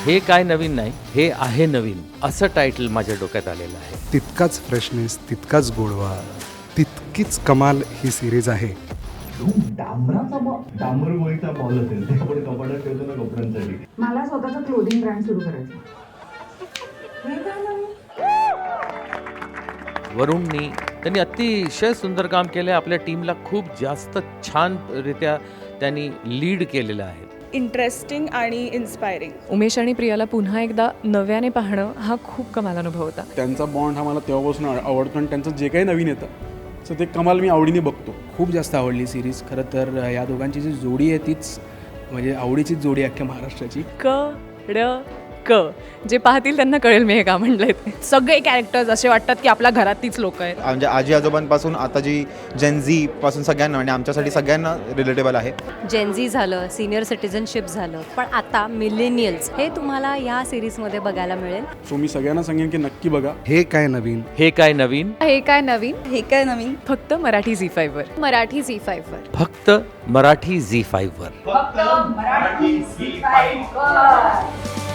हे काय नवीन नाही, हे आहे नवीन असं टायटल माझ्या डोक्यात आलेलं आहे. तितकाच फ्रेशनेस, तितकाच गोडवा, तितकीच कमाल ही सिरीज आहे. डांबरगोळीचा बॉल असेल ते आपण कपाटात ठेवतो ना कपड्यांसाठी. मला स्वतःचा क्लोथिंग ब्रँड सुरू करायचा. हे काय नवीन? वरुणनी त्यांनी अतिशय सुंदर काम केलं आहे. आपल्या टीमला खूप जास्त छानरित्या त्यांनी लीड केलेलं आहे. इंटरेस्टिंग आणि इन्स्पायरिंग. उमेश आणि प्रियाला पुन्हा एकदा नव्याने पाहणं हा खूप कमाल अनुभव होता. त्यांचा बॉन्ड हा मला तेव्हापासून आवडतो आणि त्यांचं जे काही नवीन येतं सो ते कमाल मी आवडीने बघतो. खूप जास्त आवडली सिरीज. खरं तर या दोघांची जी जोडी आहे तीच म्हणजे आवडीचीच जोडी आहे अख्ख्या महाराष्ट्राची. जे पाहतील त्यांना कळेल मी हे का म्हणलंय ते. सगळे कॅरेक्टर्स असे वाटतात की आपल्या घरातीच लोक आहेत. म्हणजे आजी आजोबांपासून आता जी जेनझी पासून सगळ्यांना म्हणजे आमच्यासाठी सगळ्यांना रिलेटेबल आहे. जेनझी झालं, सिनियर सिटीजनशिप झालं, पण आता मिलेनियल्स हे तुम्हाला या सिरीजमध्ये बघायला मिळेल. सो मी सगळ्यांना सांगेन की नक्की बघा. हे काय नवीन. हे काय नवीन. हे काय नवीन. हे काय नवीन. फक्त मराठी झी5 वर. मराठी झी5 वर. फक्त मराठी झी5 वर. फक्त मराठी झी5 वर.